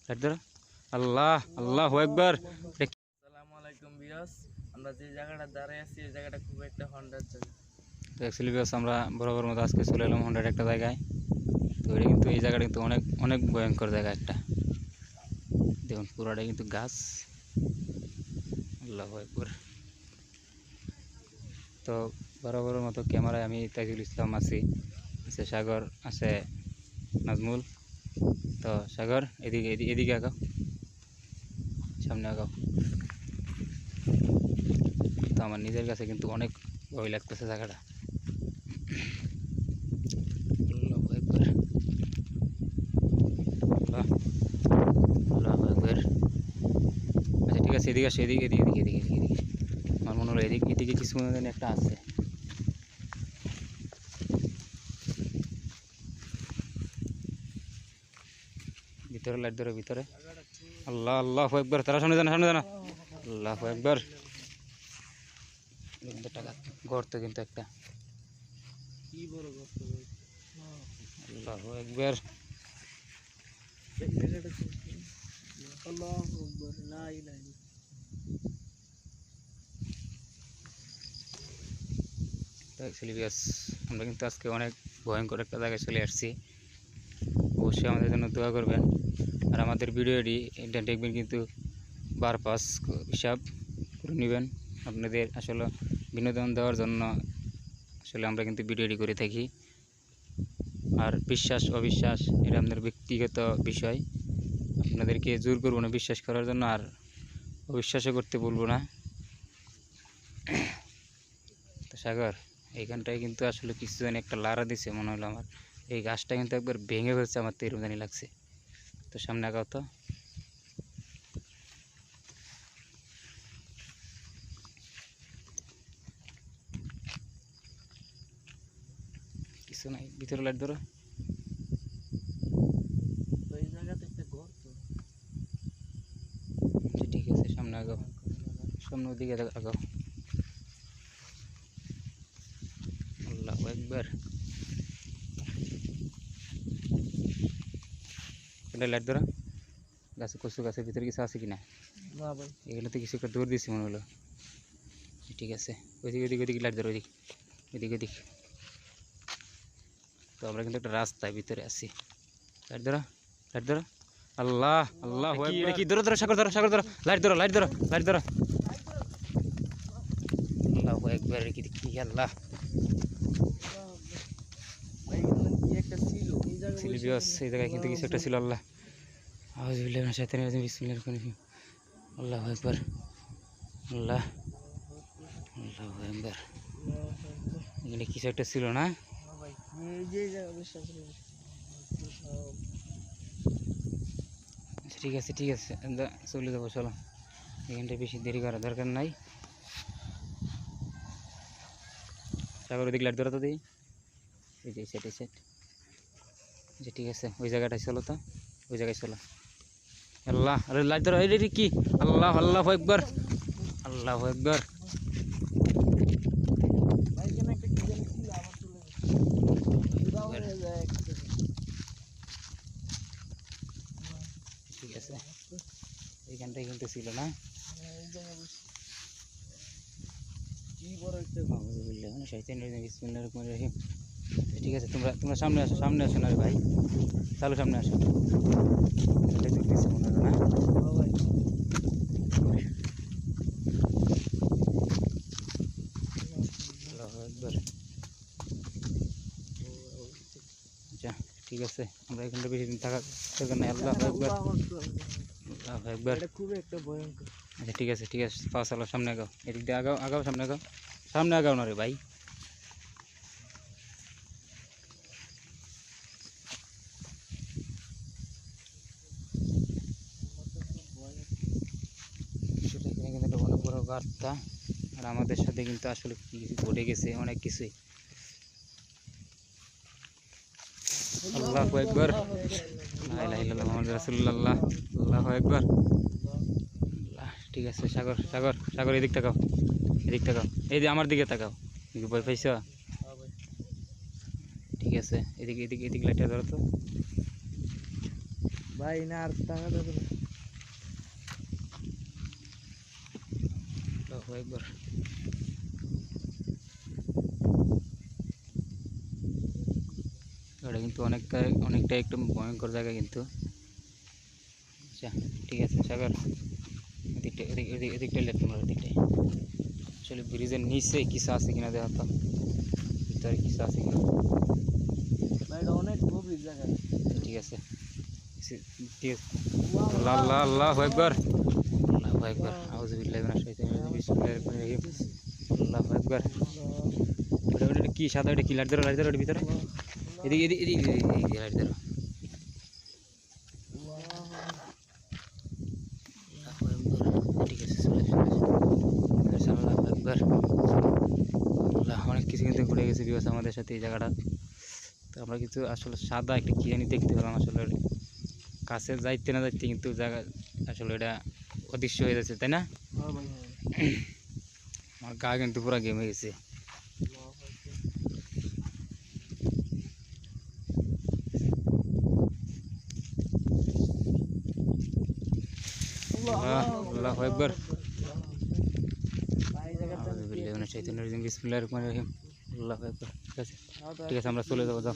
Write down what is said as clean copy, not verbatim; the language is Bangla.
লাইট ধরো। আল্লাহ আল্লাহু আকবার। আসসালামু আলাইকুম বিয়াস। আমরা যে জায়গাটা দাঁড়ায় আছি এই জায়গাটা খুব একটা হন্ডার জায়গা। তো অ্যাকচুয়ালি বিকজ আমরা বরাবর মতো আজকে চলে এলাম হন্ডার একটা জায়গায়। তো এটা কিন্তু এই জায়গাটা কিন্তু অনেক অনেক ভয়ঙ্কর জায়গা একটা। দেখুন পুরোটা কিন্তু গাছ। আল্লাহু আকবার। তো বরাবরের মতো ক্যামেরায় আমি তাইজুল ইসলাম আছি, আছে সাগর, আছে নাজমুল। তো সাগর এদিকে এদিকে আগাও, সামনে আগাও। তো আমার নিজের কাছে কিন্তু অনেক ভয় লাগতেছে জায়গাটা। আল্লাহু আকবার, আল্লাহ আল্লাহু আকবার। আচ্ছা ঠিক আছে, এদিকে আসো, এদিকে এদিকে এদিকে এদিকে এদিকে এদিকে। আমার মনে হলো এদিকে এদিকে কিছু মনে জানি একটা আছে। ভিতরে লাইট ধরো, ভিতরে। আল্লাহ আল্লাহু আকবার। তারা সামনে জানা, সামনে জানা। আল্লাহু আকবার। কিন্তু টাকা গর্ত কিন্তু একটা। কি বড় গর্ত ভাই। আল্লাহু আকবার। এই জায়গাটা কি? আল্লাহু আকবার, লা ইলাহা ইল্লাল্লাহ। তো অ্যাকচুয়ালি বিকজ আমরা কিন্তু আজকে অনেক ভয়ঙ্কর একটা জায়গায় চলে আসছি। অবশ্যই আমাদের জন্য দোয়া করবেন। আর আমাদের ভিডিওটি এটা দেখবেন কিন্তু পারপাস হিসাব করে নেবেন। আপনাদের আসলে বিনোদন দেওয়ার জন্য আসলে আমরা কিন্তু ভিডিওটি করে থাকি। আর বিশ্বাস অবিশ্বাস এটা আপনাদের ব্যক্তিগত বিষয়। আপনাদেরকে জোর করবো না বিশ্বাস করার জন্য, আর অবিশ্বাসও করতে বলবো না। তো সাগর, এইখানটায় কিন্তু আসলে কিছু জানি একটা লাড়া দিছে মনে হলো আমার। এই গাছটা কিন্তু একবার ভেঙে ফেলছে, আমার তো এরকম জানি লাগছে। তো সামনে আগাও তো। কিছু নাই, ভিতরে লাইট ধরো। তো এই জায়গাতে একটা গর্ত। আচ্ছা ঠিক আছে, সামনে আগাও, সামনে ওদিকে আগাও। আল্লাহু আকবার। এটা লাইট ধরো। গাছে কচু গাছের ভিতরে কিছু আছে কিনা। না ভাই। এগুলোতে কিছু একটা দৌড় দিছি মনে হলো। ঠিক আছে, ওইদিকে ওইদিকে ওইদিকে লাইট ধরো, ওইদিকে ওইদিকে ওইদিকে। তো আমরা কিন্তু একটা রাস্তায় ভিতরে আছি। লাইট ধরো, লাইট ধরো। আল্লাহ আল্লাহু আকবার। এটা কি? ধরো ধরো সাগর, ধরো সাগর, ধরো লাইট ধরো, লাইট ধরো, লাইট ধরো। আল্লাহু আকবার। কি কি আল্লাহ। ভাই এখানে কি একটা ছিল এই জায়গা ছিল বসে বিয়স, এই জায়গায় কিন্তু কিছু একটা ছিল। আল্লাহ আউযুবিল্লাহি মিনাশ শাইতানির রাজিম, বিসমিল্লাহির রহমানির রহিম। আল্লাহু আকবার। আল্লাহ আল্লাহু আকবার। এখানে কিছু একটা ছিল না। ভাই এই যে জায়গা বসে আছে। আচ্ছা ঠিক আছে, ঠিক আছে, চলে যাবো, চলো। এখানটায় বেশি দেরি করার দরকার নাই। সাগর ওদিকে লাইট ধরো তো দিই। এই যে সেট, এই সেট। আচ্ছা ঠিক আছে, ওই জায়গাটায় চলো তো, ওই জায়গায় চলো। আল্লাহ, আরে লাইট ধরো। এই রে কি? আল্লাহ আল্লাহু আকবার, আল্লাহু আকবার। ভাই এখানে একটা কি জানি ছিল আবার চলে গেছে। উধাও হয়ে যায় একটা। ঠিক আছে, এইখানটায় কিন্তু ছিল না। এই জায়গা বসে কি বড় একটা আউযুবিল্লাহি মিনাশ শাইতানির রাজিম, বিসমিল্লাহির রহমানির রহিম। ঠিক আছে, তোমরা তোমরা সামনে আসো, সামনে আসো না রে ভাই, চালু সামনে আসো। এটা দেখতেছি মনে হয় না। ভাই। আল্লাহু আকবার। আচ্ছা ঠিক আছে, আমরা এখানটা বেশি দিন থাকার দরকার নাই। আল্লাহু আকবার, আল্লাহু আকবার। এটা খুব একটা ভয়ঙ্কর। আচ্ছা ঠিক আছে, ঠিক আছে, পাঁচ চালো, সামনে আগাও, এদিক দিয়ে আগাও, আগাও, সামনে আগাও, সামনে আগাও না রে ভাই। সেটা এখানে কিন্তু একটা অনেক বড় বার্তা। আর আমাদের সাথে কিন্তু আসলে কি কিছু ঘটে গেছে, অনেক কিছুই। আল্লাহু আকবার, লা ইলাহা ইল্লাল্লাহ মুহাম্মাদুর রাসূলুল্লাহ। আল্লাহু আকবার। আল্লাহ, ঠিক আছে সাগর, সাগর, সাগর, এদিক তাকাও, এদিক তাকাও, এই যে আমার দিকে তাকাও। তুমি ভয় পাইছো? ঠিক আছে, এদিকে এদিকে এদিকে লাইটটা ধরো তো। ভাই না আর টাকা দেবে না। আল্লাহু আকবার। এটা কিন্তু অনেকটা একটু ভয়ঙ্কর জায়গা কিন্তু। আচ্ছা ঠিক আছে সাগর, এদিকটা লেট তোমরা এদিকটাই। আসলে ব্রিজের নিচে কিছু আছে কিনা দেখা তো, ভিতরে কিছু আছে কিনা। ভাই এটা অনেক গভীর জায়গা। ঠিক আছে ঠিক আছে। আল্লাহ আল্লাহ আল্লাহু আকবার, আল্লাহু আকবার, আউযু বিল্লাহি মিনাশ শাইতানির রাজিম, বিসমিল্লাহির রহমানির রহিম, আল্লাহু আকবার। ওটা কি সাদা, ওটা কি লাইট ধরো ওটার ভিতরে, এদিকে এদিকে এদিকে এদিকে লাইট ধরো। আল্লাহু আকবার। ঠিক আছে চলে এসেছে। আল্লাহু আকবার। আল্লাহ, অনেক কিছু কিন্তু ঘুরে গেছে বিকজ আমাদের সাথে এই জায়গাটা। তো আমরা কিছু আসলে সাদা একটা কি জানি দেখতে পেলাম, আসলে কাছে যাইতে না যাইতে কিন্তু জায়গা আসলে এটা অদৃশ্য হয়ে যাচ্ছে, তাই না? হ্যাঁ ভাই হ্যাঁ। আমার গা কিন্তু পুরো গেম হয়ে গেছে। আল্লাহু আকবার। ভাই জায়গাটা আউযু বিল্লাহি মিনাশ শাইতানির রাজিম, বিসমিল্লাহির রহমানির রহিম, আল্লাহু আকবার। ঠিক আছে ঠিক আছে, আমরা চলে যাবো, যাও।